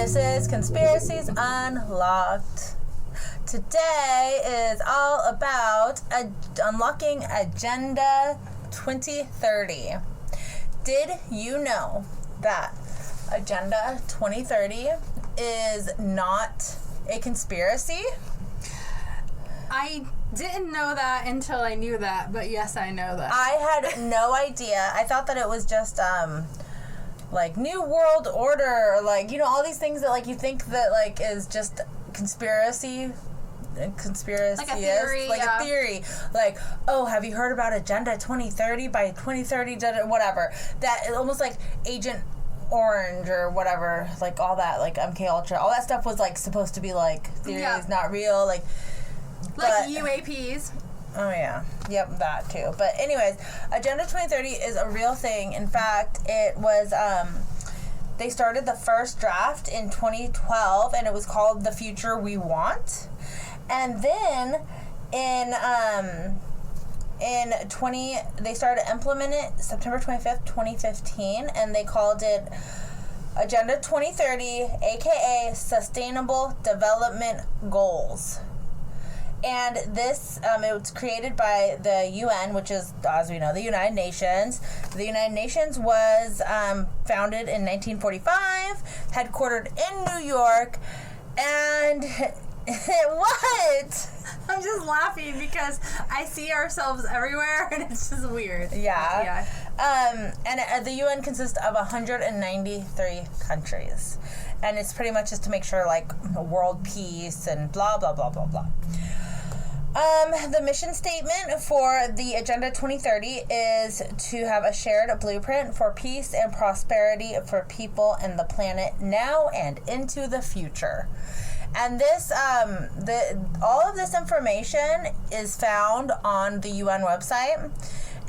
This is Conspiracies Unlocked. Today is all about unlocking Agenda 2030. Did you know that Agenda 2030 is not a conspiracy? I didn't know that until I knew that, but yes, I know that. I had no idea. I thought that it was just like New World Order, or like, you know, all these things that like you think that like is just conspiracy like a theory, a theory, like, oh, have you heard about Agenda 2030? By 2030, whatever, that almost like Agent Orange or whatever, like all that, like MK Ultra, all that stuff was like supposed to be like theories, not real, like UAPs. Oh, yeah. Yep, that too. But anyways, Agenda 2030 is a real thing. In fact, it was, they started the first draft in 2012, and it was called The Future We Want. And then they started implementing it September 25th, 2015, and they called it Agenda 2030, aka Sustainable Development Goals. And this, it was created by the UN, which is, as we know, the United Nations. The United Nations was founded in 1945, headquartered in New York, and what? I'm just laughing because I see ourselves everywhere, and it's just weird. Yeah. And the UN consists of 193 countries. And it's pretty much just to make sure, like, world peace and blah, blah, blah, blah, blah. The mission statement for the Agenda 2030 is to have a shared blueprint for peace and prosperity for people and the planet now and into the future. And this, all of this information is found on the UN website.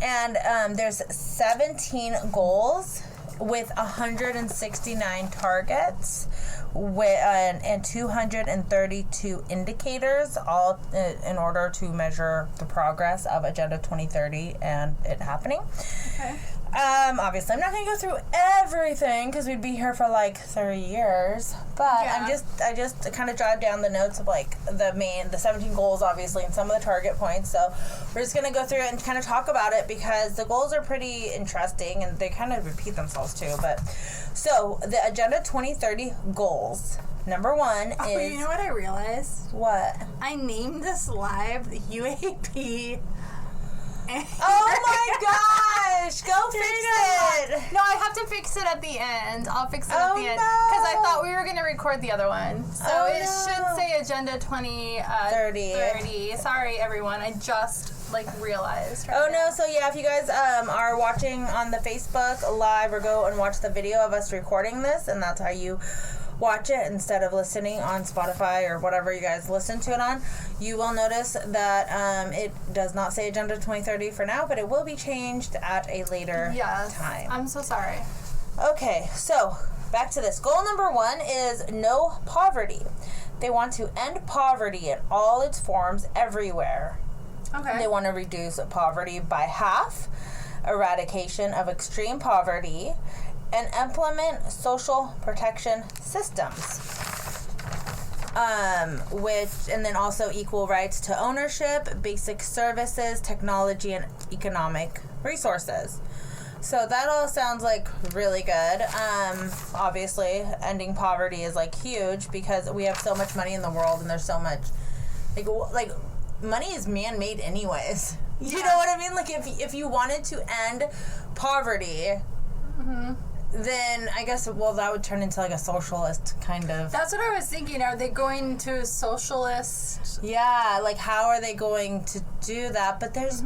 And there's 17 goals with 169 targets and 232 indicators, all in order to measure the progress of Agenda 2030 and it happening. Okay. Obviously, I'm not going to go through everything because we'd be here for like 30 years. But yeah. I just kind of jotted down the notes of like the 17 goals, obviously, and some of the target points. So we're just going to go through it and kind of talk about it because the goals are pretty interesting and they kind of repeat themselves too. But so the Agenda 2030 goals. Number one is. You know what I realized? What? I named this live the UAP. Oh my gosh! Go fix it! No, I have to fix it at the end. I'll fix it at the end. Because I thought we were going to record the other one. So it should say Agenda 2030. Sorry, everyone. I just, realized. So yeah, if you guys are watching on the Facebook Live, or go and watch the video of us recording this, and that's how you watch it instead of listening on Spotify or whatever you guys listen to it on, you will notice that it does not say Agenda 2030 for now, but it will be changed at a later time. I'm so sorry. Okay, so back to this. Goal number one is no poverty. They want to end poverty in all its forms everywhere. Okay. They want to reduce poverty by half, eradication of extreme poverty, and implement social protection systems, and then also equal rights to ownership, basic services, technology, and economic resources. So that all sounds like really good. Obviously, ending poverty is huge because we have so much money in the world, and there's so much like money is man-made anyways. You know what I mean? If you wanted to end poverty. Mm-hmm. Then I guess, that would turn into a socialist kind of. That's what I was thinking. Are they going to socialist? Yeah, how are they going to do that? But there's,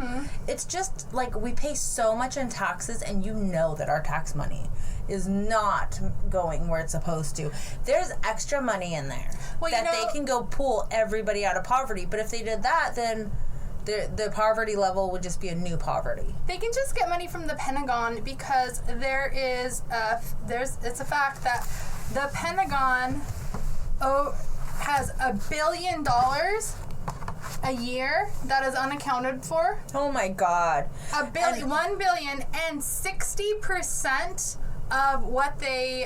it's just we pay so much in taxes, and you know that our tax money is not going where it's supposed to. There's extra money in there that they can go pull everybody out of poverty. But if they did that, then the poverty level would just be a new poverty. They can just get money from the Pentagon because it's a fact that the Pentagon has $1 billion a year that is unaccounted for. Oh my God. $1 billion, and 60% of what they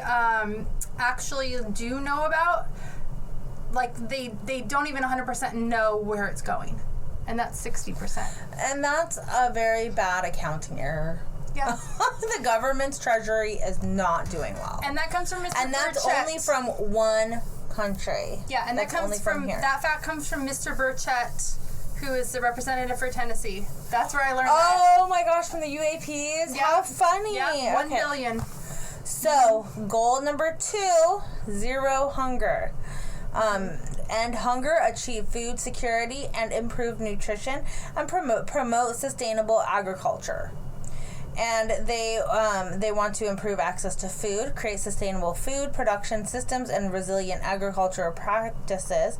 actually do know about, like, they don't even 100% know where it's going. And that's 60%. And that's a very bad accounting error. Yeah. The government's treasury is not doing well. And that comes from Mr. And that's Burchett. only from one country. Yeah, and that's that comes from here. that fact comes from Mr. Burchett, who is the representative for Tennessee. That's where I learned that. Oh my gosh, from the UAPs? Yeah. How funny. Yeah, 1 billion. So, goal number 2, zero hunger. End hunger, achieve food security, and improve nutrition, and promote sustainable agriculture. And they want to improve access to food, create sustainable food production systems, and resilient agricultural practices.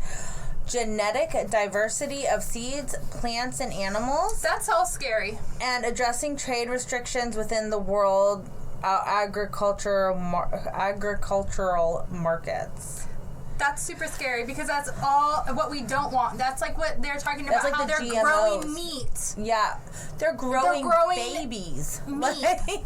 Genetic diversity of seeds, plants, and animals. That's all scary. And addressing trade restrictions within the world agricultural markets. That's super scary because that's all what we don't want. That's like what they're talking about, like how the they're GMOs. growing meat. Yeah. They're growing babies. Meat.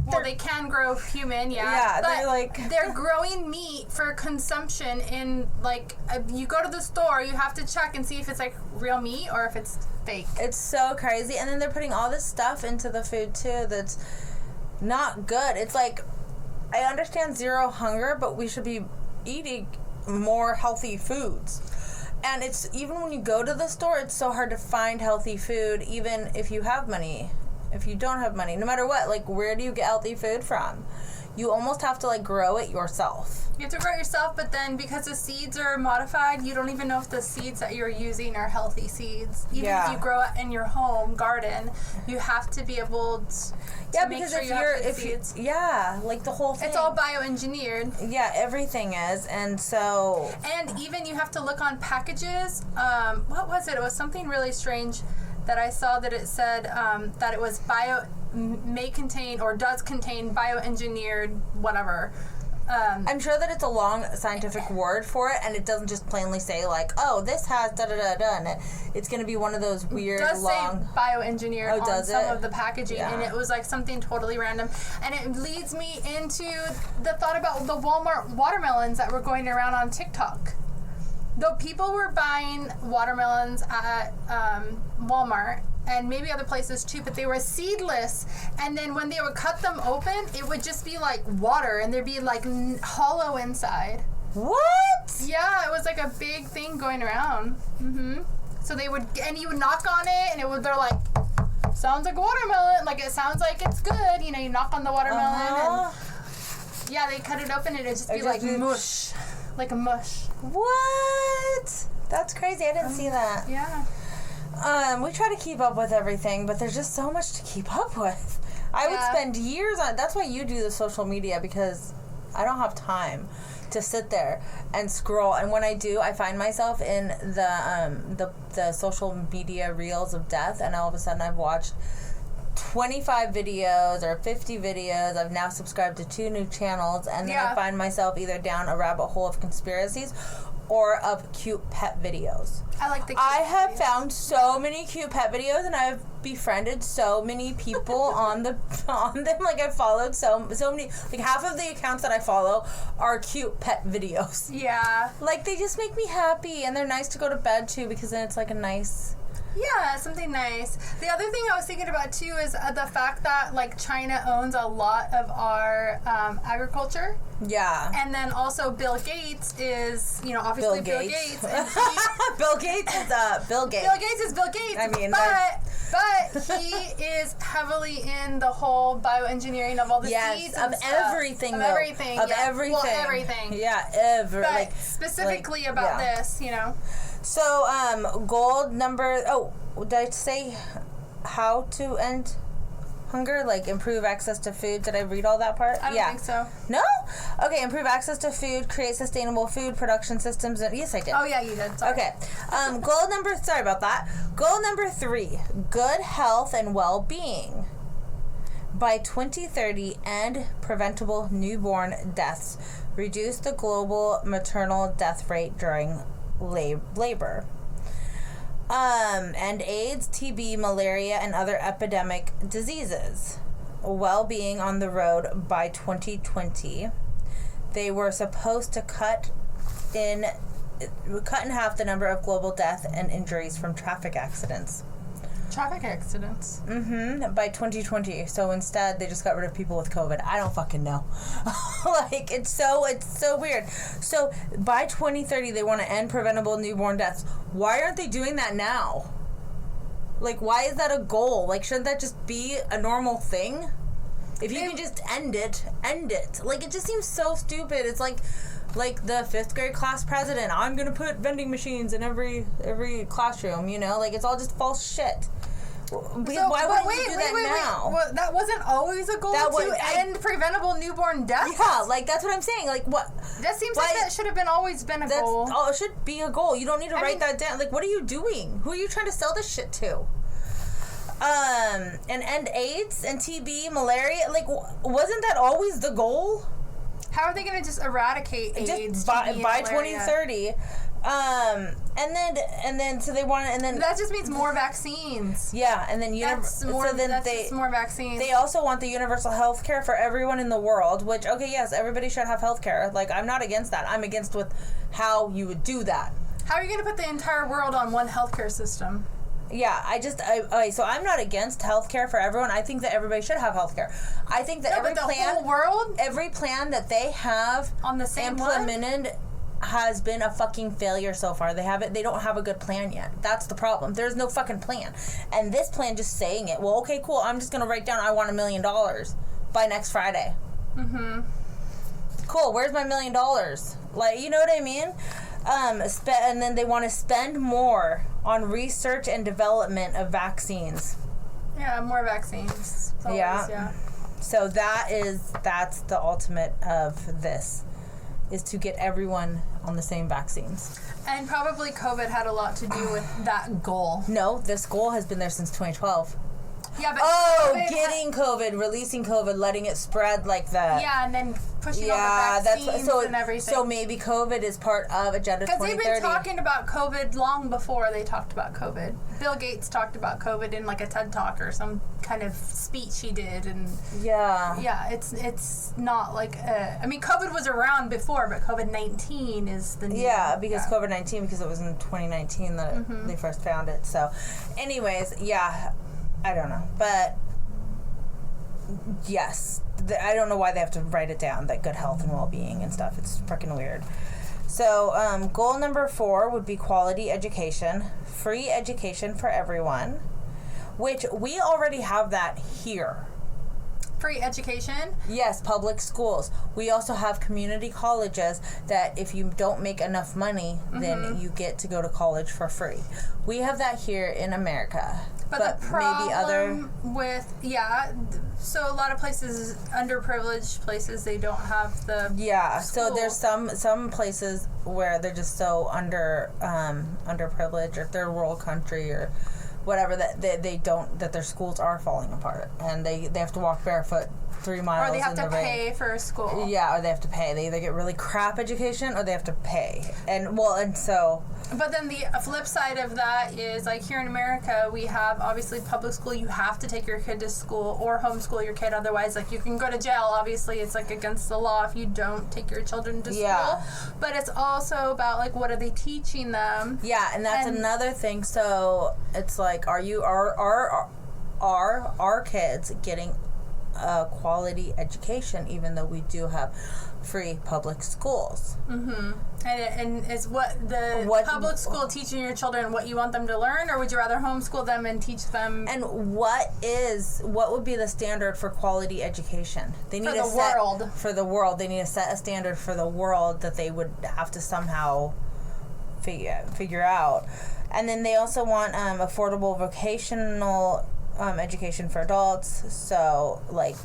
Well, they can grow human, Yeah, but they're growing meat for consumption in, like, you go to the store, you have to check and see if it's, like, real meat or if it's fake. It's so crazy. And then they're putting all this stuff into the food, too, that's not good. It's like, I understand zero hunger, but we should be eating more healthy foods. And it's, even when you go to the store, it's so hard to find healthy food, even if you have money. If you don't have money, no matter what, like, where do you get healthy food from? You almost have to, like, grow it yourself. You have to grow it yourself, but then because the seeds are modified, you don't even know if the seeds that you're using are healthy seeds. Even if you grow it in your home garden, you have to be able to make sure you have good seeds. Like the whole thing. It's all bioengineered. Yeah, everything is, and so. And even you have to look on packages. What was it? It was something really strange that I saw that it said that it was may contain or does contain bioengineered whatever. I'm sure that it's a long scientific word for it, and it doesn't just plainly say, like, oh, this has da-da-da-da, and it's going to be one of those weird, it does long... say bioengineered on some of the packaging, Yeah. and it was, like, something totally random. And it leads me into the thought about the Walmart watermelons that were going around on TikTok. Though people were buying watermelons at Walmart, and maybe other places too, but they were seedless, and then when they would cut them open, it would just be like water, and there'd be like hollow inside. What? Yeah, it was like a big thing going around. So they would, and you would knock on it, and they're like, sounds like watermelon, like it sounds like it's good, you know, you knock on the watermelon, and yeah, they cut it open, and it'd just be like mush, like a mush. What? That's crazy. I didn't see that. Yeah. We try to keep up with everything, but there's just so much to keep up with. I would spend years on. That's why you do the social media, because I don't have time to sit there and scroll. And when I do, I find myself in the social media reels of death, and all of a sudden I've watched 25 videos or 50 videos. I've now subscribed to 2 new channels, and then I find myself either down a rabbit hole of conspiracies or of cute pet videos. I like the cute I have videos. found so many cute pet videos, and I've befriended so many people on them. Like, I've followed so many, like half of the accounts that I follow are cute pet videos. Yeah. Like, they just make me happy, and they're nice to go to bed to, because then it's like a nice... Yeah, something nice. The other thing I was thinking about too is the fact that, like, China owns a lot of our agriculture. Yeah. And then also Bill Gates is, you know, obviously Bill Gates. And Bill Gates is Bill Gates. Bill Gates is Bill Gates. I mean, but he is heavily in the whole bioengineering of all the seeds and of stuff. everything. Of though. everything. Of yeah. everything. Well, everything. Yeah, But specifically about this, you know. So, goal number... Oh, did I say how to end hunger? Like, improve access to food? Did I read all that part? I don't think so. No? Okay, improve access to food, create sustainable food production systems. Yes, I did. Oh, yeah, you did. Sorry. Okay. Goal number... Sorry about that. Goal number 3. Good health and well-being. By 2030, end preventable newborn deaths. Reduce the global maternal death rate during labor. And AIDS, TB, malaria, and other epidemic diseases. Well-being on the road by 2020. they were supposed to cut in half the number of global death and injuries from traffic accidents. Traffic accidents. By 2020. So instead, they just got rid of people with COVID. I don't fucking know. Like, it's so weird. So by 2030, they want to end preventable newborn deaths. Why aren't they doing that now? Like, why is that a goal? Like, shouldn't that just be a normal thing? If you can just end it. Like, it just seems so stupid. It's like the 5th grade class president. I'm going to put vending machines in every classroom, you know? Like, it's all just false shit. Why wouldn't you do that now? Well, that wasn't always a goal end preventable newborn deaths? Yeah, like, that's what I'm saying. Like, what? That seems like that should have always been a goal. Oh, it should be a goal. You don't need to write that down. Like, what are you doing? Who are you trying to sell this shit to? And end AIDS and TB, malaria. Like, wasn't that always the goal? How are they going to just eradicate AIDS by 2030? And then so they want, and then that just means more vaccines. Yeah, and then just more vaccines. They also want the universal health care for everyone in the world. Which, okay, yes, everybody should have health care. Like, I'm not against that. I'm against with how you would do that. How are you going to put the entire world on one healthcare system? Yeah, so I'm not against healthcare for everyone. I think that everybody should have healthcare. I think that every plan that they have on the same implemented has been a fucking failure so far. They don't have a good plan yet. That's the problem. There's no fucking plan. And this plan, just saying it, well, okay, cool, I'm just going to write down I want $1 million by next Friday. Cool, where's my $1 million? Like, you know what I mean? And then they want to spend more on research and development of vaccines. Yeah, more vaccines. Yeah. So that's the ultimate of this, is to get everyone on the same vaccines. And probably COVID had a lot to do with that goal. No, this goal has been there since 2012. Yeah, but getting COVID, releasing COVID, letting it spread like that. Yeah, and then pushing all the vaccines and everything. So maybe COVID is part of Agenda 2030. Because they've been talking about COVID long before they talked about COVID. Bill Gates talked about COVID in like a TED Talk or some kind of speech he did, and yeah, it's not like I mean, COVID was around before, but COVID-19 is the new COVID-19, because it was in 2019 that they first found it. So, anyways, I don't know, but yes, I don't know why they have to write it down, that good health and well-being and stuff. It's freaking weird. So, goal number 4 would be quality education, free education for everyone, which we already have that here. Free education? Yes, public schools. We also have community colleges that if you don't make enough money, then you get to go to college for free. We have that here in America. But the problem so a lot of places, underprivileged places, they don't have the school. So there's some places where they're just so underprivileged, or third world country or whatever, that that their schools are falling apart, and they have to walk barefoot 3 miles. Or they have to pay for a school. Yeah, or they have to pay. They either get really crap education or they have to pay. But then the flip side of that is, like, here in America, we have obviously public school. You have to take your kid to school or homeschool your kid. Otherwise, like, you can go to jail. Obviously, it's like against the law if you don't take your children to school. But it's also about, like, what are they teaching them? Yeah, and that's another thing. So it's like, are our kids getting a quality education, even though we do have free public schools? And is what public school teaching your children what you want them to learn, or would you rather homeschool them and teach them? And what would be the standard for quality education? They need for the world. They need to set a standard for the world that they would have to somehow figure out. And then they also want affordable vocational education for adults, so like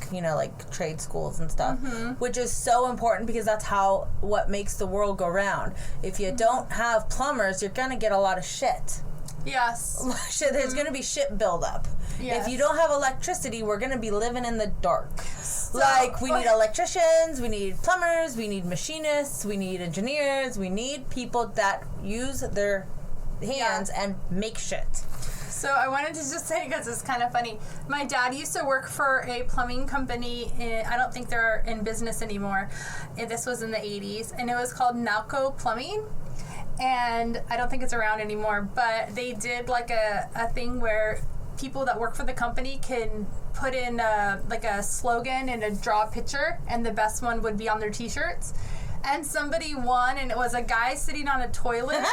trade schools and stuff, which is so important, because that's what makes the world go round. If you don't have plumbers, you're gonna get a lot of shit. Yes. There's gonna be shit buildup. Yes. If you don't have electricity, we're gonna be living in the dark. We need electricians, we need plumbers, we need machinists, we need engineers, we need people that use their hands and make shit. So I wanted to just say, because it's kind of funny, my dad used to work for a plumbing company. I don't think they're in business anymore. This was in the 80s, and it was called Nalco Plumbing. And I don't think it's around anymore, but they did like a thing where people that work for the company can put in like a slogan and draw a picture, and the best one would be on their t-shirts. And somebody won, and it was a guy sitting on a toilet,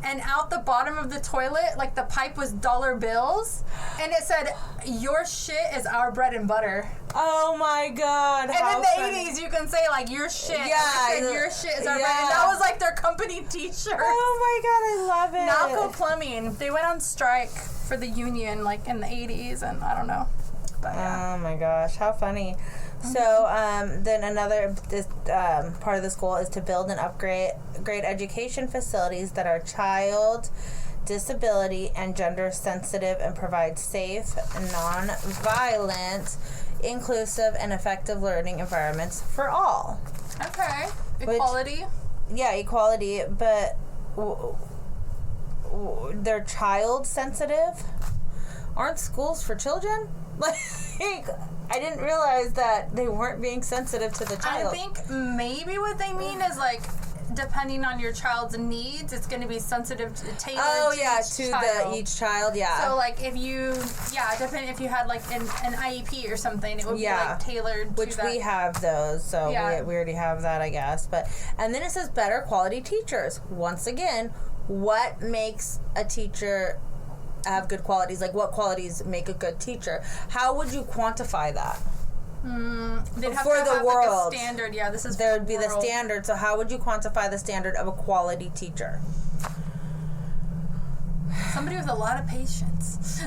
and out the bottom of the toilet, like the pipe was dollar bills, and it said, "Your shit is our bread and butter." Oh my god! And in the 80s, you can say like "your shit." Yeah, and your shit is our bread. And that was like their company T-shirt. Oh my god, I love it. Nalco Plumbing. They went on strike for the union like in the 80s, and I don't know. But, yeah. Oh my gosh, how funny. So then another part of this goal is to build and upgrade education facilities that are child, disability, and gender sensitive and provide safe, non-violent, inclusive, and effective learning environments for all. Okay. Equality. Yeah, equality, but they're child sensitive. Aren't schools for children? Like, I didn't realize that they weren't being sensitive to the child. I think maybe what they mean is like, depending on your child's needs, it's going to be sensitive to tailored to each child, yeah. So like if you depending if you had like an IEP or something, it would be like tailored which to that. We have those, so we already have that, I guess. But and then it says better quality teachers. Once again, what makes a teacher have good qualities? Like, what qualities make a good teacher? How would you quantify that? They'd have for to the have world, like a standard. Yeah, this is there for would be the the standard. So how would you quantify the standard of a quality teacher? Somebody with a lot of patience.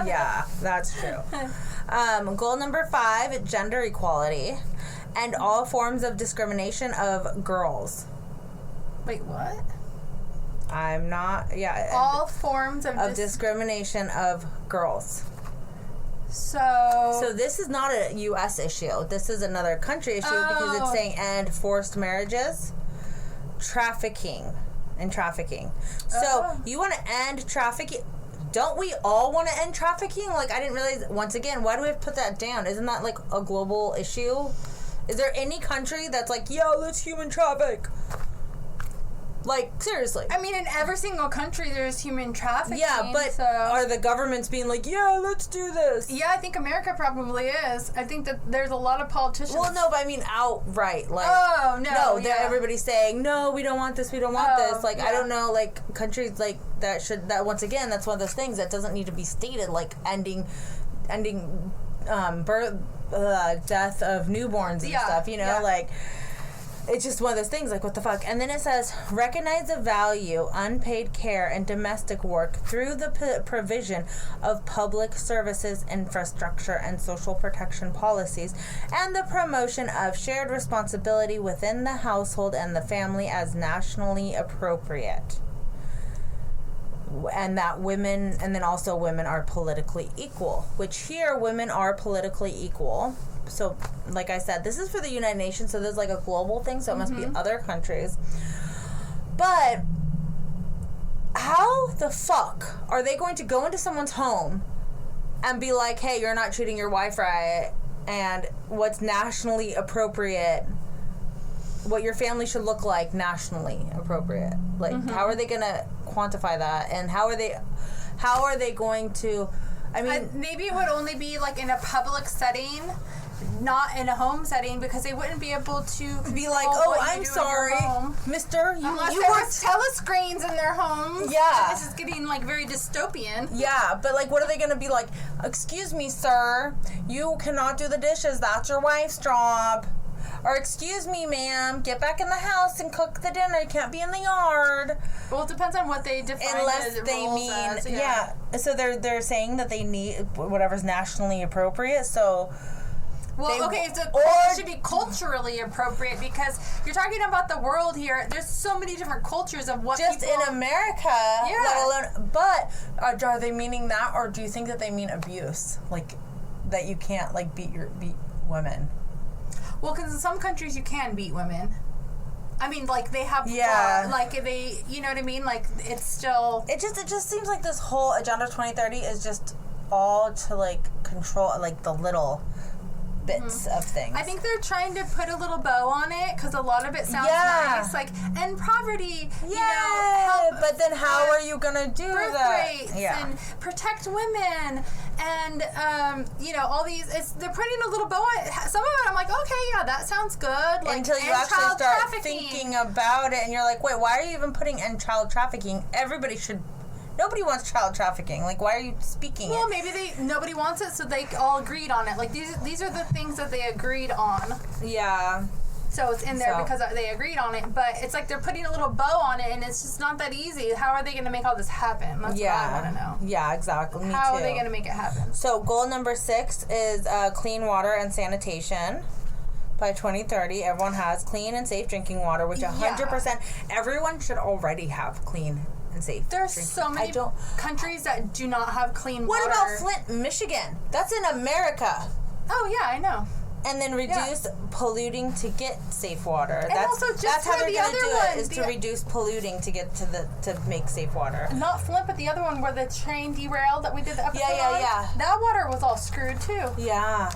Yeah, that's true. Goal number 5: gender equality, and all forms of discrimination of girls. Wait, what? I'm not. Yeah. All forms of discrimination of girls. So this is not a U.S. issue. This is another country issue because it's saying end forced marriages, trafficking. So you want to end trafficking? Don't we all want to end trafficking? Like, I didn't realize. Once again, why do we have to put that down? Isn't that like a global issue? Is there any country that's like, yo, let's human traffic? Like, seriously. I mean, in every single country, there's human trafficking. Yeah, but are the governments being like, yeah, let's do this? Yeah, I think America probably is. I think that there's a lot of politicians. Well, no, but I mean outright. Like, everybody's saying, no, we don't want this, we don't want this. Like, I don't know, like, countries like that once again, that's one of those things that doesn't need to be stated, like ending birth, death of newborns and stuff, you know, like... It's just one of those things, like, what the fuck? And then it says, recognize the value, unpaid care, and domestic work through the provision of public services, infrastructure, and social protection policies, and the promotion of shared responsibility within the household and the family as nationally appropriate. And that women, and then also women are politically equal, which here women are politically equal. So, like I said, this is for the United Nations, so there's like a global thing, so it must be other countries. But how the fuck are they going to go into someone's home and be like, hey, you're not treating your wife right, and what's nationally appropriate, what your family should look like nationally appropriate? Like, how are they going to quantify that? And how are they going to, I mean... maybe it would only be like in a public setting, not in a home setting, because they wouldn't be able to be like, oh, I'm sorry, mister, you there was telescreens in their homes. Yeah. This is getting like very dystopian. Yeah, but like, what are they going to be like, excuse me, sir, you cannot do the dishes, that's your wife's job. Or, excuse me, ma'am, get back in the house and cook the dinner. You can't be in the yard. Well, it depends on what they define unless as they mean, as, yeah. So they're saying that they need whatever's nationally appropriate. So, well, okay, so it should be culturally appropriate, because you're talking about the world here. There's so many different cultures of what just people... in America, let alone. But are they meaning that, or do you think that they mean abuse, like that you can't like beat women? Well, because in some countries you can beat women. I mean, like, they have, like, they, you know what I mean? Like, it's still... It just seems like this whole Agenda 2030 is just all to, like, control, like, the little bits of things. I think they're trying to put a little bow on it, because a lot of it sounds nice, like, end poverty, you know, help... But then how are you going to do birth that? rates and protect women, and, you know, all these... they're putting a little bow on it. Some of it, I'm like, okay, yeah, that sounds good. Like, until you actually start thinking about it, and you're like, wait, why are you even putting end child trafficking? Everybody should... Nobody wants child trafficking. Like, why are you speaking Well, maybe nobody wants it, so they all agreed on it. Like, these are the things that they agreed on. Yeah. So it's in there because they agreed on it, but it's like they're putting a little bow on it, and it's just not that easy. How are they going to make all this happen? That's what I want to know. Yeah, exactly. Me How too. are they going to make it happen? So goal number 6 is clean water and sanitation. By 2030, everyone has clean and safe drinking water, which 100%, everyone should already have clean and safe. There's so many countries that do not have clean water. What about Flint, Michigan? That's in America. Oh, yeah, I know. And then reduce polluting to get safe water. And also just that's how they're the going to other do one, it, is to reduce polluting to get to make safe water. Not Flint, but the other one where the train derailed that we did the episode on. Yeah. That water was all screwed, too. Yeah.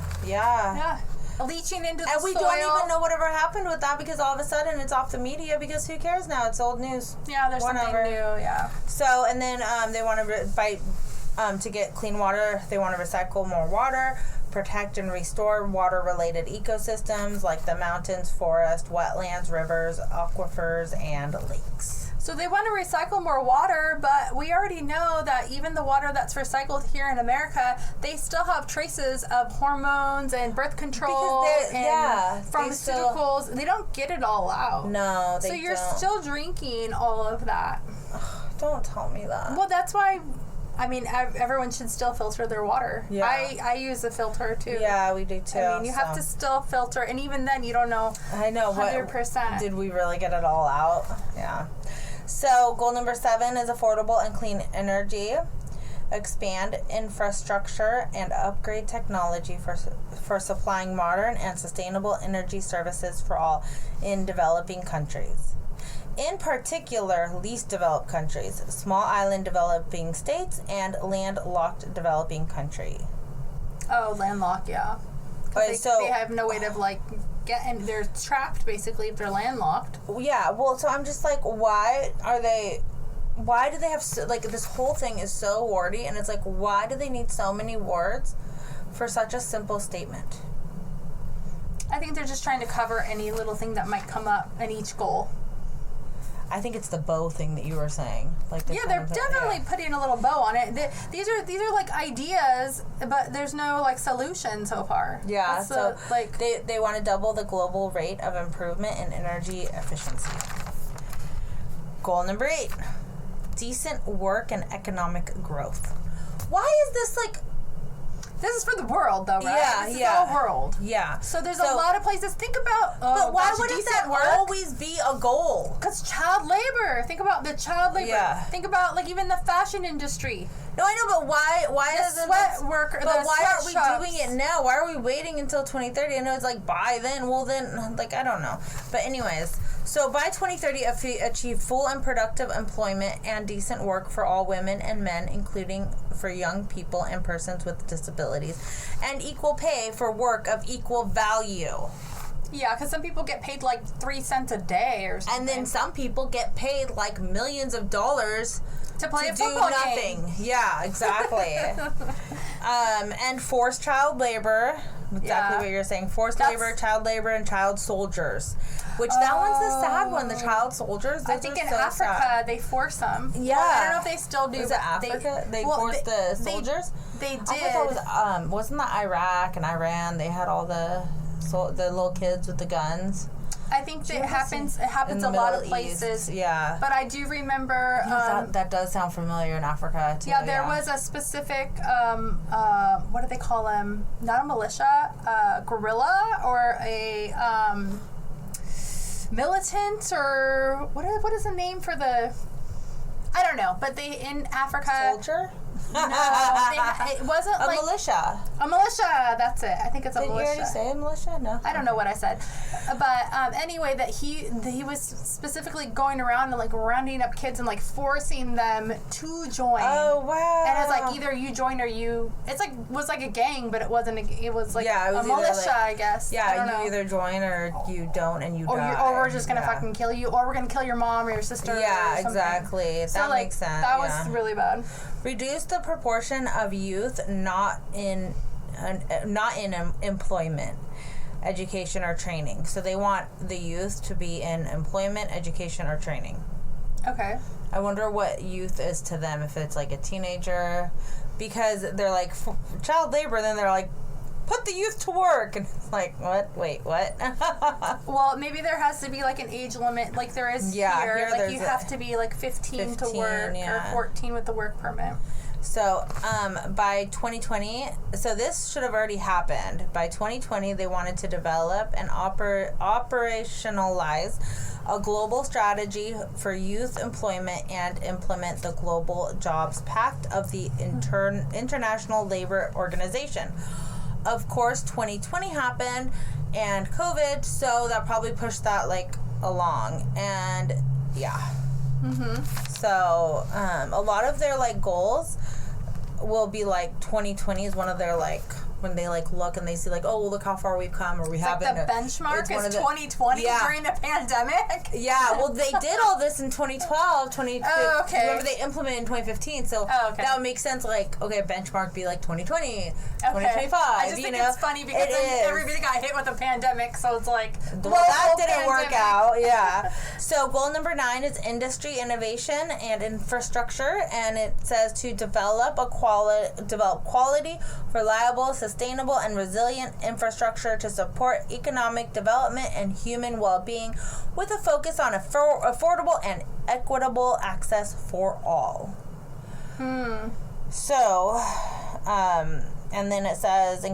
Leaching into the soil. And we don't even know whatever happened with that, because all of a sudden it's off the media, because who cares now? It's old news. Yeah, there's something new, yeah. So, and then they want to, to get clean water, they want to recycle more water, protect and restore water-related ecosystems like the mountains, forest, wetlands, rivers, aquifers, and lakes. So they want to recycle more water, but we already know that even the water that's recycled here in America, they still have traces of hormones and birth control and pharmaceuticals. They don't get it all out. No, they don't. So you're still drinking all of that. Don't tell me that. Well, that's why... I mean, everyone should still filter their water. Yeah. I use a filter, too. Yeah, we do, too. I mean, you have to still filter, and even then, you don't know 100%. Did we really get it all out? Yeah. So, goal number 7 is affordable and clean energy. Expand infrastructure and upgrade technology for supplying modern and sustainable energy services for all in developing countries. In particular, least developed countries, small island developing states, and landlocked developing country. Oh, landlocked, yeah. Because they have no way to, like, get in. They're trapped, basically, if they're landlocked. Yeah, well, so I'm just like, why do they have, this whole thing is so wordy, and it's like, why do they need so many words for such a simple statement? I think they're just trying to cover any little thing that might come up in each goal. I think it's the bow thing that you were saying. Like, they're definitely putting a little bow on it. These are like ideas, but there's no like solution so far. Yeah, they want to double the global rate of improvement in energy efficiency. Goal number 8, decent work and economic growth. Why is this like? This is for the world, though, right? Yeah, this is all world. Yeah. So there's a lot of places. Think about. But why wouldn't that always be a goal? Because child labor. Think about the child labor. Yeah. Think about like even the fashion industry. No, I know, but why doesn't sweat worker? But why aren't we shops. doing it now? Why are we waiting until 2030? I know it's like by then. Well, then, like, I don't know. But anyways, so by 2030, achieve full and productive employment and decent work for all women and men, including for young people and persons with disabilities, and equal pay for work of equal value. Yeah, because some people get paid like 3 cents a day or something. And then some people get paid like millions of dollars to play a football game. Yeah, exactly. And forced child labor. Exactly what you're saying. Forced labor, child labor, and child soldiers. Which that one's the sad one. The child soldiers. I think in Africa they force them. Yeah. Well, I don't know if they still do. Was it Africa? They forced the soldiers? They did. I thought that was wasn't that Iraq and Iran? They had all the little kids with the guns. I think it happens a lot of places. Yeah. But I do remember... that does sound familiar in Africa, too. Yeah, there was a specific, what do they call them? Not a militia, guerrilla, or a militant, or what is the name for the... I don't know, but in Africa... Soldier? No, it wasn't a militia. A A militia. That's it. I think it's a Didn't militia. you already say a militia? No. I don't know what I said, but anyway, that he was specifically going around and like rounding up kids and like forcing them to join. Oh wow! And it's like either you join or you. It's like was like a gang, but it wasn't. It was like it was a militia, like, I guess. Yeah, you either join or you don't, and you die. Or we're just gonna fucking kill you, or we're gonna kill your mom or your sister. Yeah, exactly. So, that like, makes sense. That was really bad. Reduce the proportion of youth not in employment, education, or training. So they want the youth to be in employment, education, or training. Okay. I wonder what youth is to them, if it's like a teenager, because they're like child labor, and then they're like, put the youth to work, and it's like, what? Wait, what? Well, maybe there has to be like an age limit, like there is here. Like you have to be like 15 to work, or 14 with the work permit. So, by 2020, so this should have already happened. By 2020, they wanted to develop and operationalize a global strategy for youth employment and implement the Global Jobs Pact of the International Labor Organization. Of course, 2020 happened and COVID, so that probably pushed that like along. And yeah. Mm-hmm. So, a lot of their like goals will be like 2020 is one of their like when they like look and they see like, oh, look how far we've come, or we have like the benchmark is 2020 during the pandemic. Yeah, well, they did all this in 2012, 2015. Oh, okay. Remember, they implemented in 2015, so that would make sense. Like, okay, benchmark be like 2020, 2025. I just think it's funny because everybody got hit with a pandemic, so it's like, well, that didn't work out. Yeah. So goal number 9 is industry innovation and infrastructure, and it says to develop quality, reliable, sustainable, and resilient infrastructure to support economic development and human well-being, with a focus on affordable and equitable access for all. So, and then it says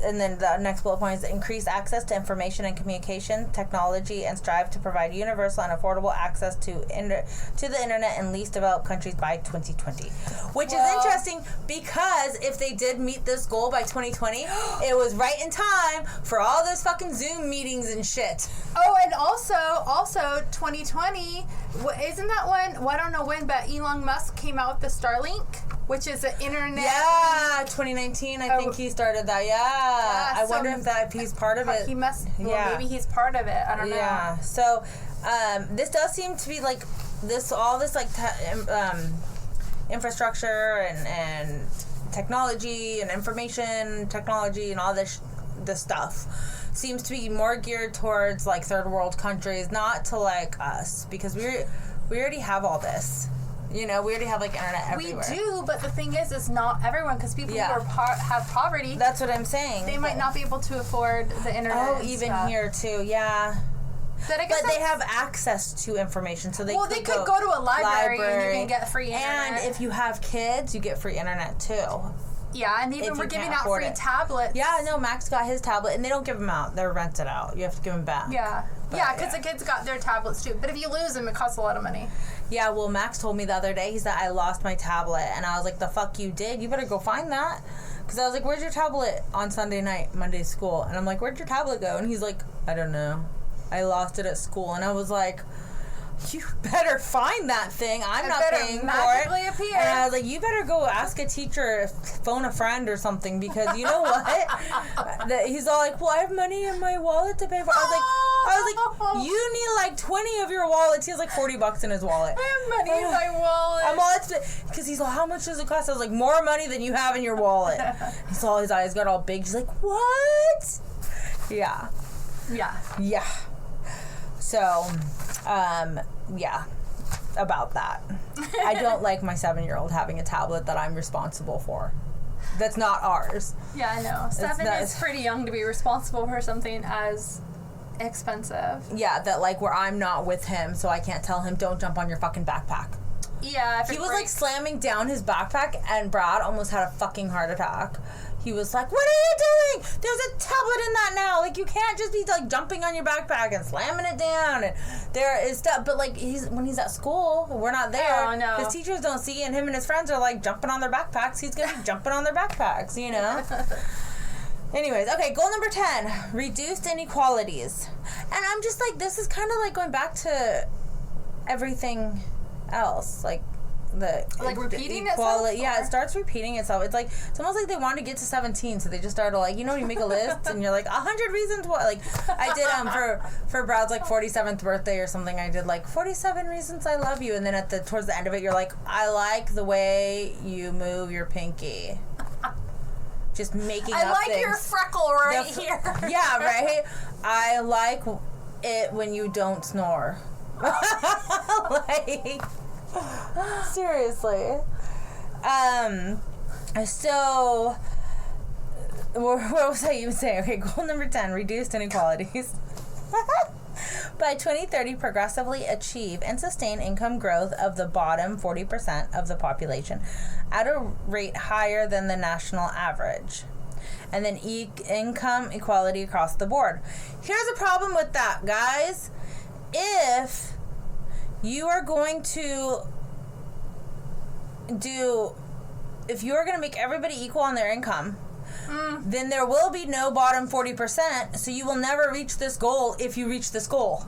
and then the next bullet point is increase access to information and communication technology and strive to provide universal and affordable access to the internet in least developed countries by 2020. Which is interesting because if they did meet this goal by 2020, it was right in time for all those fucking Zoom meetings and shit. Oh, and also 2020, isn't that when, well, I don't know when, but Elon Musk came out with the Starlink, which is an internet. Yeah, 2019, I think he started that. Yeah, I wonder if he's part of it. He must. Well, maybe he's part of it. I don't know. Yeah. So, this does seem to be like all this like infrastructure and technology and information technology and all this stuff seems to be more geared towards like third world countries, not to like us, because we already have all this. You know, we already have like internet everywhere. We do, but the thing is not everyone, because people who are have poverty. That's what I'm saying. They might not be able to afford the internet. Oh, even here too, yeah. But they have access to information, so they could go to a library and you can get free internet. And if you have kids, you get free internet too. Yeah, and even we're giving out free tablets. Yeah, no, Max got his tablet, and they don't give them out. They're rented out. You have to give them back. Yeah. Because the kids got their tablets too. But if you lose them, it costs a lot of money. Yeah, well, Max told me the other day, he said, I lost my tablet. And I was like, the fuck you did? You better go find that. Because I was like, where's your tablet on Sunday night, Monday school? And I'm like, where'd your tablet go? And he's like, I don't know. I lost it at school. And I was like, you better find that thing. I'm not paying for it. Appear. And I was like, you better go ask a teacher, phone a friend or something, because you know what? He's all like, well, I have money in my wallet to pay for. I was like, you need like 20 of your wallets. He has like $40 in his wallet. I have money in my wallet. I'm all, because he's like, how much does it cost? I was like, more money than you have in your wallet. He saw his eyes got all big. He's like, what? Yeah. So, yeah, about that. I don't like my 7-year-old having a tablet that I'm responsible for. That's not ours. Yeah, I know. 7 is pretty young to be responsible for something as expensive. Yeah, that like where I'm not with him, so I can't tell him, don't jump on your fucking backpack. Yeah, if he it was, breaks. like, slamming down his backpack, and Brad almost had a fucking heart attack. He was like, what are you doing? There's a tablet in that now. Like, you can't just be, like, jumping on your backpack and slamming it down. And there is stuff. But, like, when he's at school, we're not there. Oh, no. His teachers don't see, and him and his friends are, like, jumping on their backpacks. He's going to be jumping on their backpacks, you know? Anyways, okay, goal number 10, reduced inequalities. And I'm just like, this is kind of like going back to everything else, like repeating equality. itself? Yeah, it starts repeating itself. It's like, it's almost like they want to get to 17, so they just started like, you know, you make a list and you're like 100 reasons why. Like, I did for Brad's like 47th birthday or something. I did like 47 reasons I love you, and then towards the end of it, you're like, I like the way you move your pinky. Just making up I like things. your freckle right here. Yeah, right? I like it when you don't snore. Like, seriously. So, what was I even saying? Okay, goal number 10, reduced inequalities. By 2030, progressively achieve and sustain income growth of the bottom 40% of the population at a rate higher than the national average. And then income equality across the board. Here's a problem with that, guys. If you are going to make everybody equal on their income, then there will be no bottom 40%, so you will never reach this goal if you reach this goal.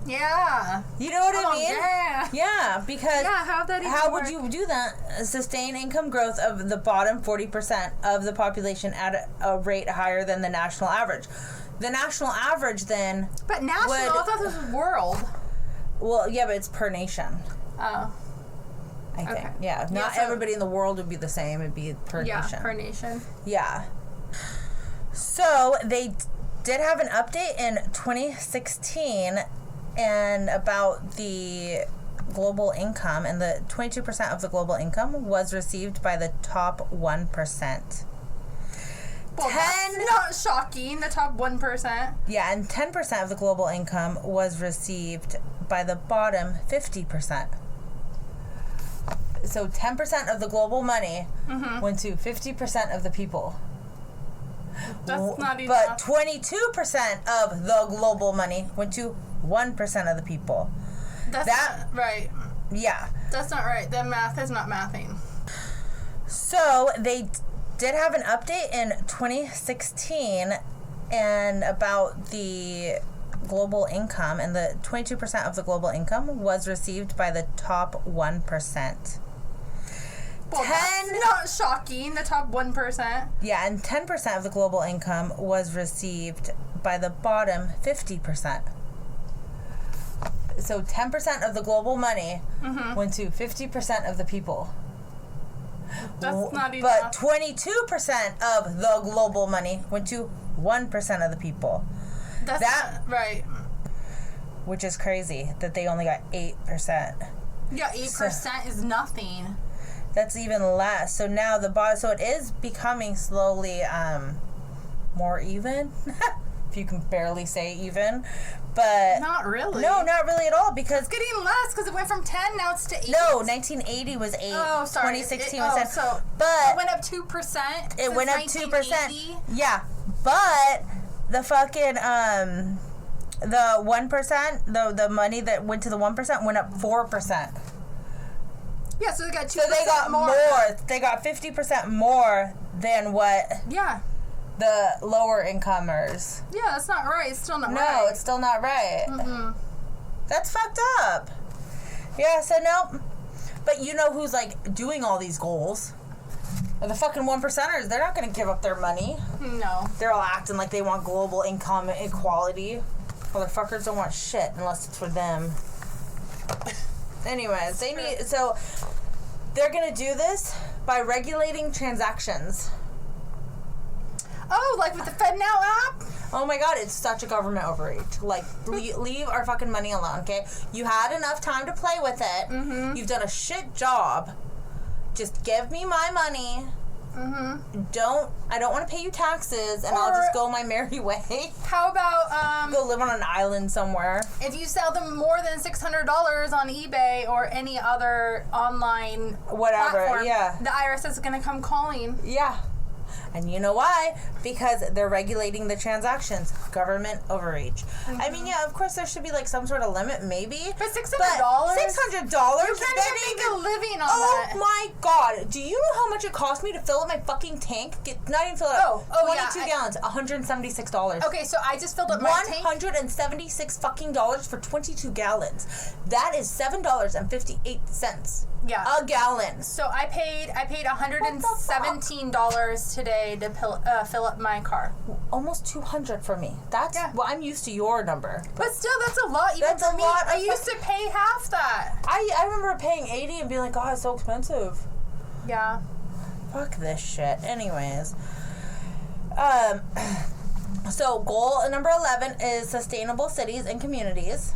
Yeah. You know what I mean? Yeah. Yeah, because how would work? you do that? Sustain income growth of the bottom 40% of the population at a rate higher than the national average. The national average then But national, I thought this was world. Well, yeah, but it's per nation. Oh. I think. Okay. Yeah, not so everybody in the world would be the same. It'd be per nation. Yeah, per nation. Yeah. So they did have an update in 2016 and about the global income, and the 22% of the global income was received by the top 1%. Well, that's not shocking. The top 1%. Yeah, and 10% of the global income was received by the bottom 50%. So 10% of the global money went to 50% of the people. That's not enough. But 22% of the global money went to 1% of the people. That's not right. Yeah. That's not right. The math is not mathing. So they did have an update in 2016 and about the global income, and the 22% of the global income was received by the top 1%. Well, that's not shocking. The top 1%. Yeah, and 10% of the global income was received by the bottom 50%. So 10% of the global money went to 50% of the people. That's not enough. But 22% of the global money went to 1% of the people. That's not right. Which is crazy that they only got 8%. Yeah, 8% is nothing. That's even less. So now so it is becoming slowly more even. If you can barely say even. But not really. No, not really at all, because it's getting less because it went from 10, now it's to 8. No, 1980 was 8. Oh, sorry. 2016 was 10. So but it went up 2%. It went up 2%. Yeah, but the fucking the 1%, the money that went to the 1% went up 4%. Yeah, so they got 2% So they got more. They got 50% more than what? Yeah. The lower incomers. Yeah, that's not right. It's still not right. No, it's still not right. That's fucked up. Yeah, so no. But you know who's like doing all these goals? The fucking 1%ers. They're not going to give up their money. No. They're all acting like they want global income equality. Motherfuckers don't want shit unless it's for them. Anyways, so they're going to do this by regulating transactions. Oh, like with the FedNow app? Oh my god, it's such a government overreach. Like, leave our fucking money alone, okay? You had enough time to play with it. You've done a shit job. Just give me my money I don't want to pay you taxes, and I'll just go my merry way. How about go live on an island somewhere? If you sell them more than $600 on eBay or any other online platform, the IRS is going to come calling. Yeah. And you know why? Because they're regulating the transactions. Government overreach. I mean, yeah, of course there should be like some sort of limit, maybe. But $600? $600? You can't even make a living on that. Oh my God. Do you know how much it cost me to fill up my fucking tank? Not even fill it up. 22 gallons. $176. Okay, so I just filled up my tank. $176 fucking dollars for 22 gallons. That is $7.58. Yeah. A gallon. So I paid $117 today to fill up my car. Almost $200 for me. That's well, I'm used to your number. But still, that's a lot. Even that's for a me, lot. I used to pay half that. I remember paying $80 and being like, God, it's so expensive. Yeah. Fuck this shit. Anyways. So goal number 11 is sustainable cities and communities.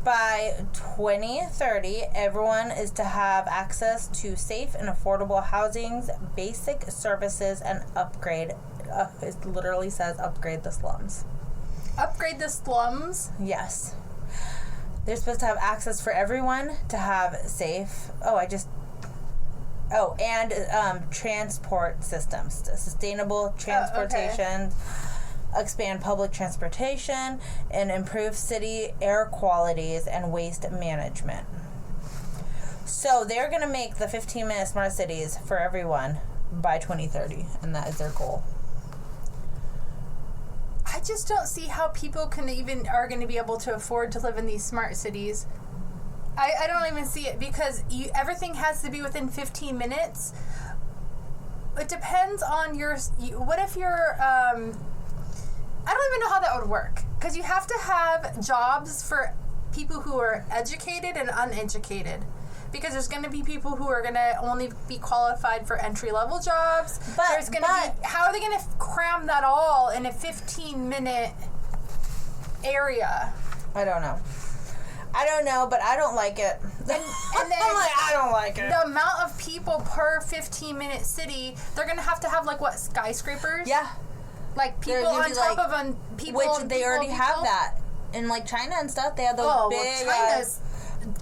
By 2030, everyone is to have access to safe and affordable housing, basic services, and upgrade. It literally says upgrade the slums. Upgrade the slums? Yes. They're supposed to have access for everyone to have safe. And transport systems, sustainable transportation. Okay. Expand public transportation, and improve city air qualities and waste management. So they're going to make the 15-minute smart cities for everyone by 2030, and that is their goal. I just don't see how people are going to be able to afford to live in these smart cities. I don't even see it, because everything has to be within 15 minutes. It depends on what if you're... I don't even know how that would work, because you have to have jobs for people who are educated and uneducated, because there's going to be people who are going to only be qualified for entry-level jobs. How are they going to cram that all in a 15-minute area? I don't know, but I don't like it. And then I don't like it. The amount of people per 15-minute city, they're going to have skyscrapers? Yeah. Like people on top of people, which they already have that in like China and stuff. They have those big. China's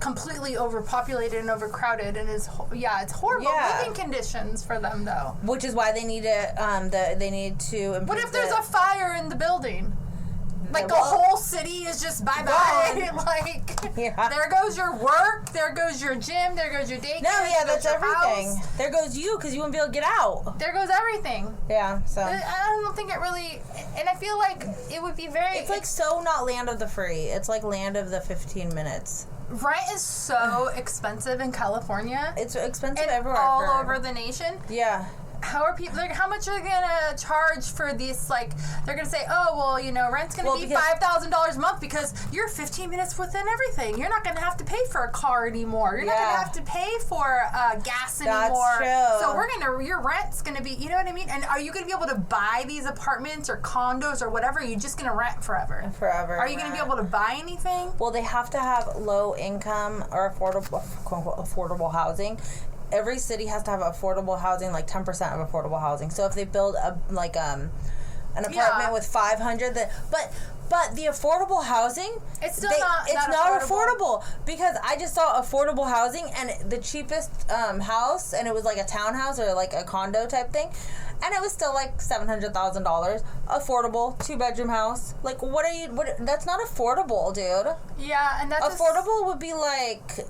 completely overpopulated and overcrowded, and it's horrible living conditions for them though. Which is why they need to they need to improve. What if there's a fire in the building? Like the whole city is just bye-bye. There goes your work, there goes your gym, there goes your daycare. No, yeah, that's everything. House. There goes you, because you wouldn't be able to get out. There goes everything. Yeah, so. I don't think it really, and I feel like it would be It's like so not land of the free. It's like land of the 15 minutes. Rent is so expensive in California. It's expensive everywhere. All over the nation. Yeah. How are people? How much are they gonna charge for these? Like, they're gonna say, "Oh, well, rent's gonna be $5,000 a month because you're 15 minutes within everything. You're not gonna have to pay for a car anymore. You're not gonna have to pay for gas anymore. That's true. So your rent's gonna be, you know what I mean? And are you gonna be able to buy these apartments or condos or whatever? Or are you just gonna rent forever? Forever. Are you gonna be able to buy anything? Well, they have to have low income or affordable, quote unquote, affordable housing. Every city has to have affordable housing, like 10% of affordable housing. So if they build an apartment with 500, but the affordable housing, it's still not affordable, because I just saw affordable housing, and the cheapest house, and it was like a townhouse or like a condo type thing, and it was still like $700,000 affordable 2-bedroom house. Like, that's not affordable, dude. Yeah, and that's affordable would be like.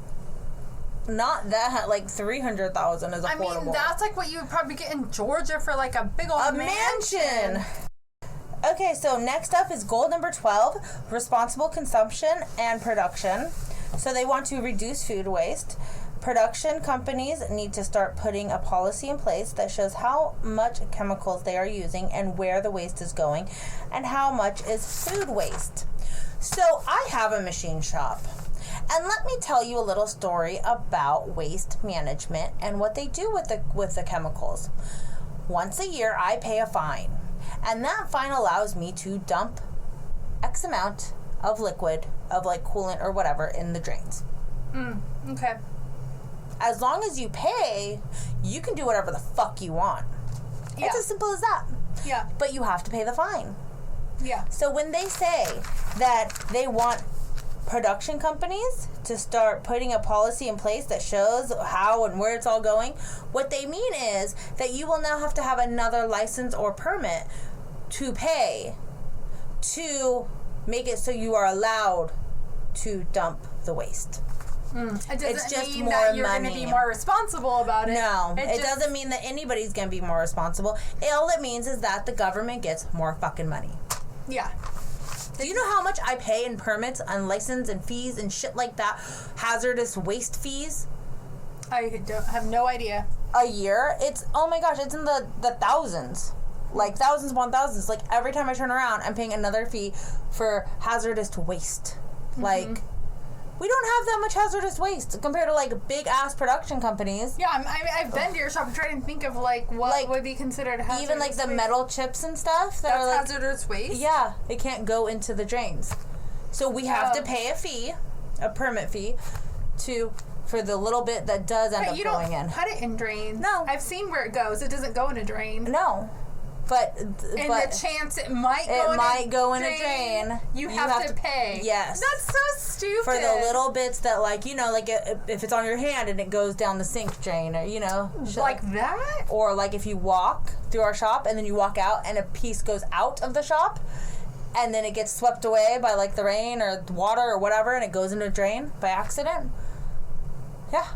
Not that, like 300,000 is affordable. I mean, that's like what you would probably get in Georgia for like a big old mansion. Okay, so next up is goal number 12, responsible consumption and production. So they want to reduce food waste. Production companies need to start putting a policy in place that shows how much chemicals they are using and where the waste is going, and how much is food waste. So I have a machine shop. And let me tell you a little story about waste management and what they do with the chemicals. Once a year, I pay a fine. And that fine allows me to dump X amount of liquid, of like coolant or whatever, in the drains. Okay. as long as you pay, you can do whatever the fuck you want. Yeah. It's as simple as that. Yeah. But you have to pay the fine. Yeah. So when they say that they want production companies to start putting a policy in place that shows how and where it's all going, what they mean is that you will now have to have another license or permit to pay to make it so you are allowed to dump the waste. It doesn't It's just mean more that you're going to money. be more responsible about it. No, it doesn't mean that anybody's going to be more responsible. All it means is that the government gets more fucking money. Yeah. Do you know how much I pay in permits and license and fees and shit like that? Hazardous waste fees? I have no idea. A year? It's, oh my gosh, it's in the thousands. Like thousands upon thousands. Like every time I turn around, I'm paying another fee for hazardous waste. Like, we don't have that much hazardous waste compared to like big ass production companies. Yeah, I've been to your shop and trying to think of like what would be considered hazardous even like the waste. metal chips and stuff that That's are like, hazardous waste? yeah, it can't go into the drains. So we have to pay a fee, a permit fee, for the little bit that does end up going in. You don't put it in drains. No. I've seen where it goes. It doesn't go in a drain. No. But the chance it might go in a drain, you have to pay. Yes. That's so stupid. For the little bits that, like, you know, like if it's on your hand and it goes down the sink drain, or, you know. Like that? Or like if you walk through our shop and then you walk out and a piece goes out of the shop and then it gets swept away by like the rain or the water or whatever and it goes into a drain by accident. Yeah.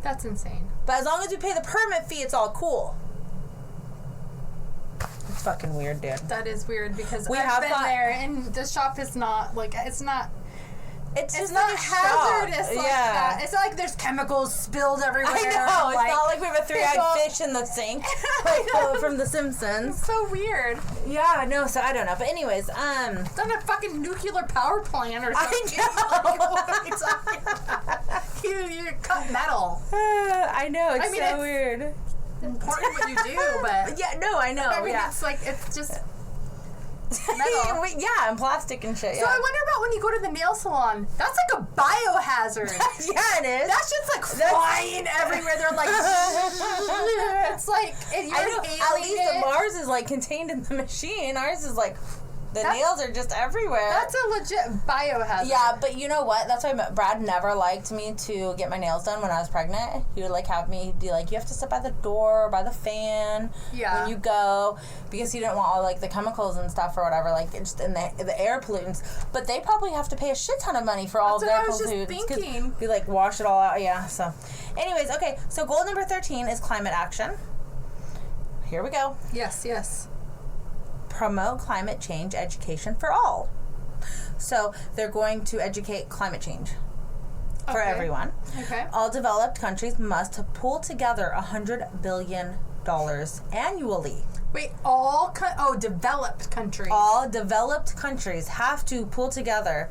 That's insane. But as long as you pay the permit fee, it's all cool. It's fucking weird, dude. That is weird because I've been there and the shop is not like it's not just not like a hazardous shop. like that. It's not like there's chemicals spilled everywhere. I know. Like, it's not like we have a three-eyed fish in the sink like from The Simpsons. It's so weird. Yeah, no, so I don't know. But anyways, It's not a fucking nuclear power plant or something. I know. Like, what are we talking about? You cut metal. I know, it's so it's weird. Important what you do, but Yeah, no, I know. I mean, yeah. it's like it's just metal. Yeah, and plastic and shit. So I wonder about when you go to the nail salon. That's like a biohazard. Yeah, it is. That shit's like flying everywhere. They're like, it's like, and you're at least ours is like contained in the machine. Ours is like, the nails are just everywhere. That's a legit biohazard. Yeah, but you know what? That's why Brad never liked me to get my nails done when I was pregnant. He would like have me be like, you have to sit by the door, by the fan when you go, because he didn't want all like the chemicals and stuff or whatever, like just in the air pollutants. But they probably have to pay a shit ton of money for all of their pollutants. That's what I was just thinking. We like wash it all out. Yeah. So, anyways, okay. So goal number 13 is climate action. Here we go. Yes. Promote climate change education for all. So they're going to educate climate change for everyone. Okay. All developed countries must pool together $100 billion annually. Wait, developed countries. All developed countries have to pool together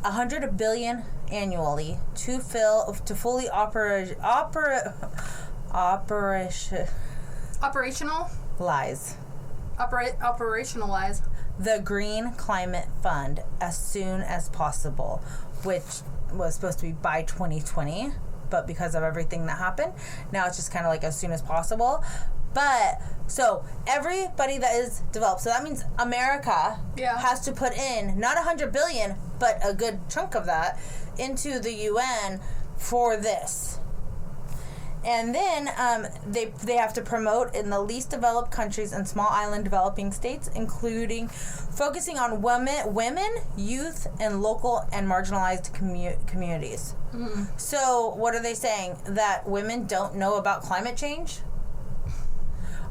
$100 billion annually to fully operationalize the Green Climate Fund as soon as possible, which was supposed to be by 2020, but because of everything that happened, now it's just kind of like as soon as possible. But so everybody that is developed, so that means America has to put in not $100 billion, but a good chunk of that into the UN for this. And then they have to promote in the least developed countries and small island developing states, including focusing on women, youth, and local and marginalized communities. Mm. So what are they saying? That women don't know about climate change?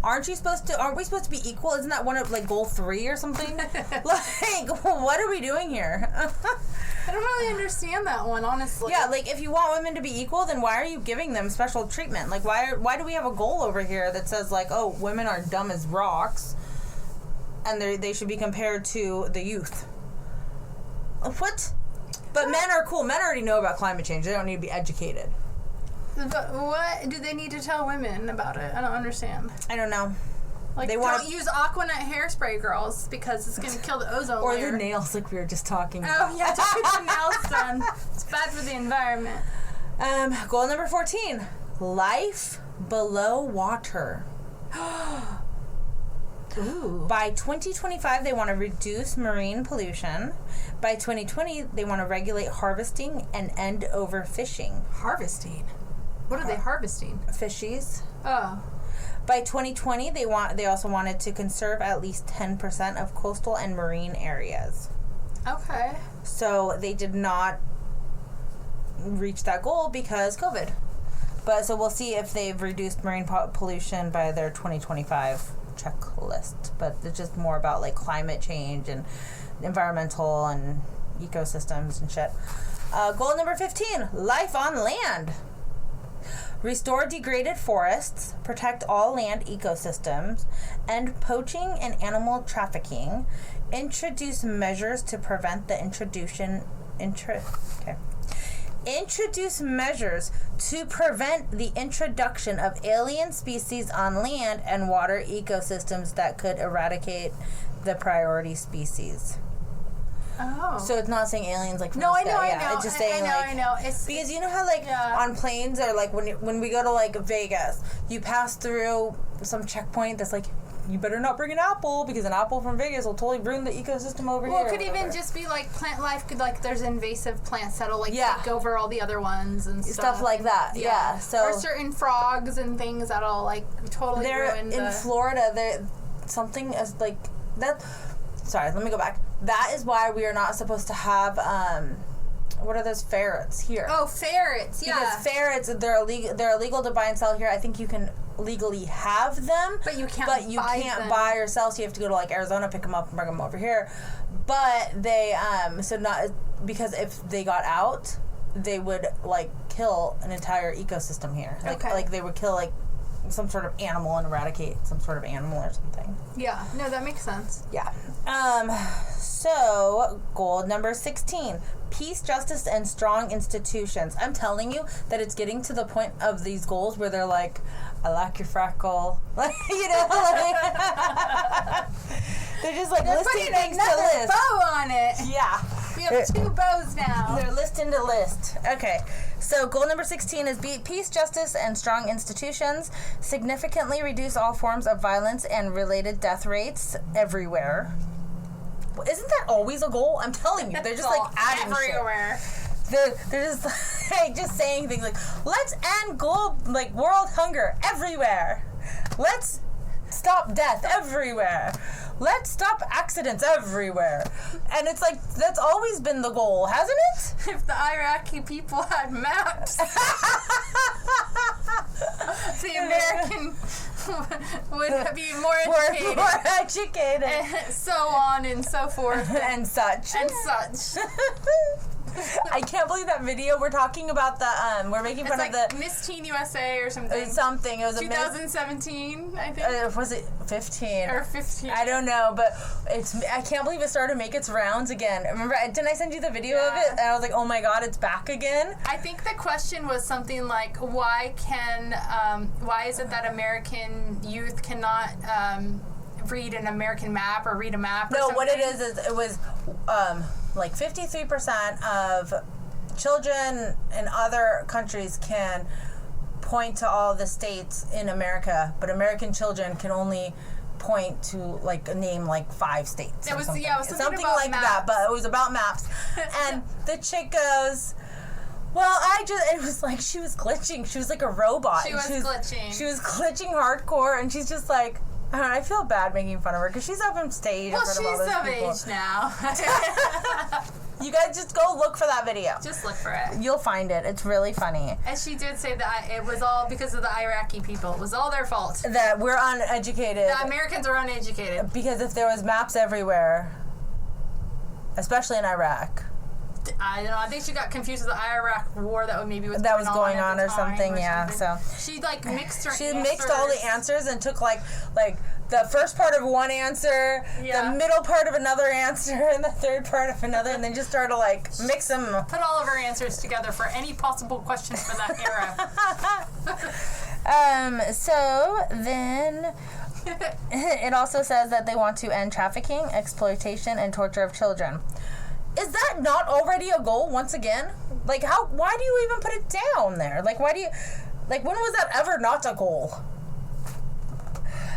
Aren't we supposed to be equal? Isn't that one of like goal 3 or something? Like, what are we doing here? I don't really understand that one, honestly. Yeah, like if you want women to be equal, then why are you giving them special treatment? Like why do we have a goal over here that says like, oh, women are dumb as rocks and they should be compared to the youth? What? But men are cool. Men already know about climate change. They don't need to be educated. But what do they need to tell women about it? I don't understand. I don't know. Like, don't use Aquanet hairspray, girls, because it's going to kill the ozone layer. Or the nails, like we were just talking about. Oh, yeah, don't get your nails done. It's bad for the environment. Goal number 14. life below water. Ooh. By 2025, they want to reduce marine pollution. By 2020, they want to regulate harvesting and end overfishing. Harvesting? What are they harvesting? Fishies. Oh. By 2020, they also wanted to conserve at least 10% of coastal and marine areas. Okay. So they did not reach that goal because COVID. But so we'll see if they've reduced marine pollution by their 2025 checklist. But it's just more about like climate change and environmental and ecosystems and shit. Goal number 15, life on land. Restore degraded forests, protect all land ecosystems, end poaching and animal trafficking, introduce measures to prevent the introduce measures to prevent the introduction of alien species on land and water ecosystems that could eradicate the priority species. Oh. So it's not saying aliens like from No, the I know, sky. I Yeah, know. it's just saying I know. It's because you know how like on planes or like when we go to like Vegas, you pass through some checkpoint that's like, you better not bring an apple because an apple from Vegas will totally ruin the ecosystem over here. Well, it could even just be like plant life. Could like there's invasive plants that'll like take over all the other ones and stuff like that. Yeah. So or certain frogs and things that'll like totally ruin. In Florida, there something as like that. Sorry, let me go back. That is why we are not supposed to have what are those ferrets here? Oh, ferrets. Yeah. Because ferrets, they're illegal to buy and sell here. I think you can legally have them, but you can't. Buy or sell. So you have to go to like Arizona, pick them up, and bring them over here. But they so not because if they got out, they would like kill an entire ecosystem here. Like they would kill like some sort of animal and eradicate some sort of animal or something. Yeah. No, that makes sense. Yeah. So goal number 16. Peace, justice, and strong institutions. I'm telling you that it's getting to the point of these goals where they're like, I like your freckle. You know, like, they're just like listing things to list. Bow on it. Yeah. We have 2 bows now. They're listing to list. Okay. So goal number 16 is peace, justice, and strong institutions. Significantly reduce all forms of violence and related death rates everywhere. Isn't that always a goal? I'm telling you, they're just like adding everywhere. Shit. They're just like just saying things like, let's end world hunger everywhere. Let's stop death everywhere. Let's stop accidents everywhere. And it's like, that's always been the goal, hasn't it? If the Iraqi people had maps, the American would be more educated. More educated. And so on and so forth. And such. And such. I can't believe that video. We're talking about the, we're making fun of the... Miss Teen USA or something. Something. It was 2017, I think. Was it 15? Or 15. I don't know, but I can't believe it started to make its rounds again. Remember, didn't I send you the video of it? And I was like, oh my god, it's back again? I think the question was something like, why is it that American youth cannot read an American map or read a map or something? What it is it was like 53% of children in other countries can point to all the states in America, but American children can only point to name 5 states. It was something. Something like maps. that, but it was about maps. And the chick goes, well, it was like she was glitching. She was like a robot. She was glitching. She was glitching hardcore, and she's just like, I don't know, I feel bad making fun of her because she's up on stage. Well, she's of age now. You guys just go look for that video. Just look for it. You'll find it. It's really funny. And she did say that it was all because of the Iraqi people. It was all their fault. That we're uneducated. The Americans are uneducated. Because if there was maps everywhere, especially in Iraq. I don't know. I think she got confused with the Iraq war that was going on or something. Yeah. So she mixed her. She mixed all the answers and took like the first part of one answer, the middle part of another answer, and the third part of another, and then just started to mix them. Put all of her answers together for any possible questions for that era. So then. It also says that they want to end trafficking, exploitation, and torture of children. Is that not already a goal once again? Why do you even put it down there? Why do you... Like, when was that ever not a goal?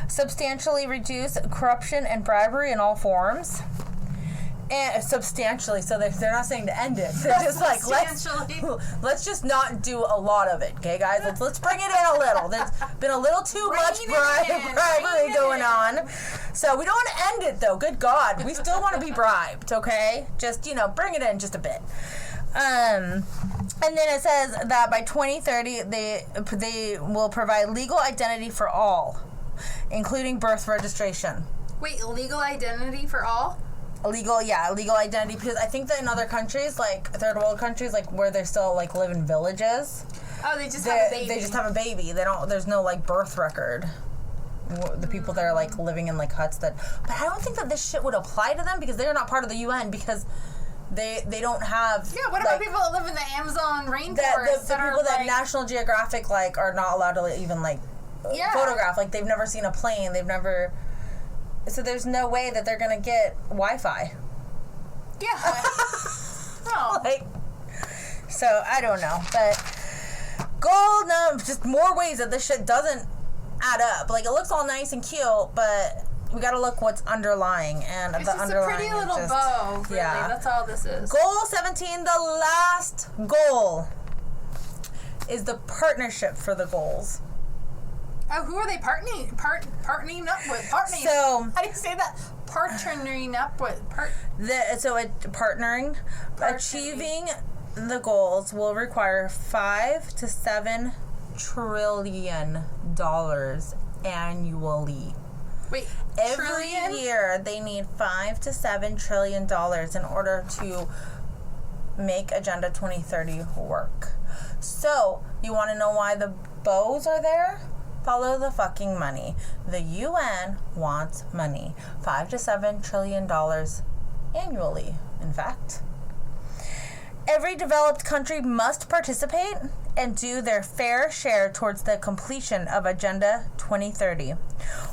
Substantially reduce corruption and bribery in all forms. And substantially, so they're not saying to end it. They're just like, let's just not do a lot of it, okay, guys? Let's bring it in a little. There's been a little too much bribery going on. So we don't want to end it, though. Good God. We still want to be bribed, okay? Just, bring it in just a bit. And then it says that by 2030, they will provide legal identity for all, including birth registration. Wait, legal identity for all? Legal identity, because I think that in other countries, like third world countries, like where they still like live in villages. Oh, they just have a baby. They just have a baby. There's no like birth record. The people that are like living in like huts but I don't think that this shit would apply to them because they're not part of the UN because they don't have. Yeah, what about people that live in the Amazon rainforest? The people that National Geographic like are not allowed to even like photograph. Like they've never seen a plane. They've never. So there's no way that they're gonna get Wi-Fi. Yeah. No. So I don't know, but just more ways that this shit doesn't add up. Like it looks all nice and cute, but we gotta look what's underlying, and it's the just underlying a pretty little bow. Really. Yeah, that's all this is. Goal 17, the last goal, is the partnership for the goals. Oh, who are they partnering up with? So, how do you say that? Partnering up with? Partnering. Achieving the goals will require $5 to $7 trillion annually. Wait, every year they need $5 to $7 trillion in order to make Agenda 2030 work. So, you want to know why the bows are there? Follow the fucking money. The UN wants money. $5 to $7 trillion annually, in fact. Every developed country must participate and do their fair share towards the completion of Agenda 2030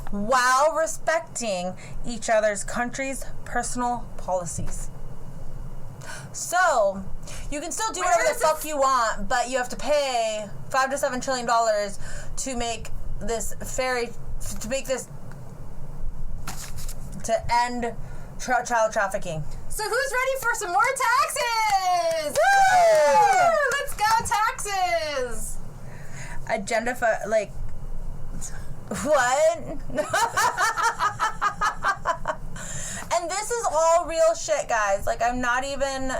while respecting each other's country's personal policies. So, you can still do whatever the fuck you want, but you have to pay $5 to $7 trillion to make this to end child trafficking. So who's ready for some more taxes? Woo! Let's go taxes. Agenda for what? And this is all real shit, guys. Like, I'm not even,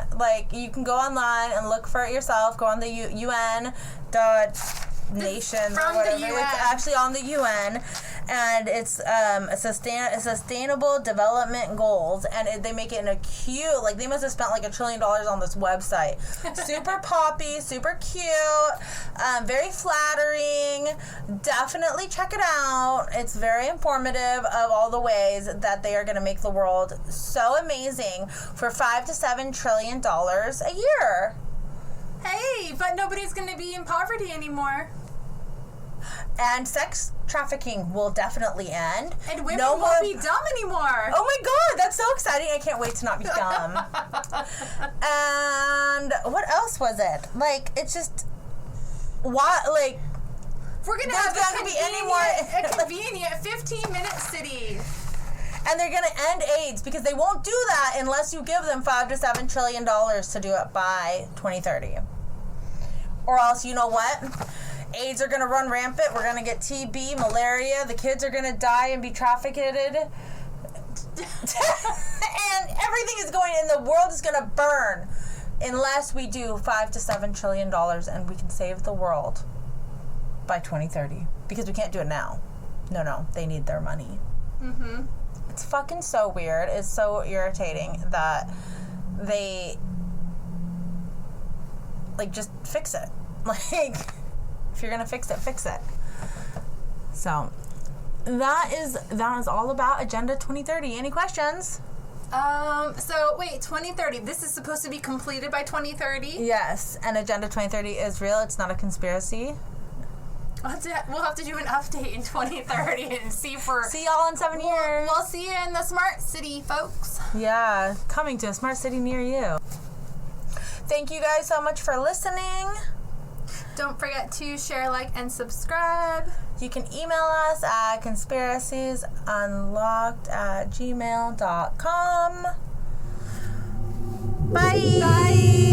you can go online and look for it yourself. Go on the UN nations or whatever. It's actually on the UN, and it's sustainable development goals, and they make it in a cute, they must have spent $1 trillion on this website. Super poppy, super cute, very flattering. Definitely check it out. It's very informative of all the ways that they are going to make the world so amazing for $5 to $7 trillion a year. Hey, but nobody's going to be in poverty anymore. And sex trafficking will definitely end. And women won't be dumb anymore. Oh my God, that's so exciting. I can't wait to not be dumb. And what else was it? It's just, what, we're going to have a convenient 15-minute city. And they're going to end AIDS because they won't do that unless you give them $5 to $7 trillion to do it by 2030. Or else, you know what? AIDS are going to run rampant. We're going to get TB, malaria. The kids are going to die and be trafficked. And everything is going, and the world is going to burn unless we do $5 to $7 trillion and we can save the world by 2030. Because we can't do it now. No, they need their money. Mm-hmm. It's fucking so weird. It's so irritating that they, just fix it. If you're gonna fix it, fix it. So that is all about Agenda 2030. Any questions? So wait, 2030. This is supposed to be completed by 2030? Yes, and Agenda 2030 is real. It's not a conspiracy. We'll have to do an update in 2030 and see y'all in 7 years. We'll see you in the smart city, folks. Yeah, coming to a smart city near you. Thank you guys so much for listening. Don't forget to share, like, and subscribe. You can email us at conspiraciesunlocked@gmail.com. Bye. Bye.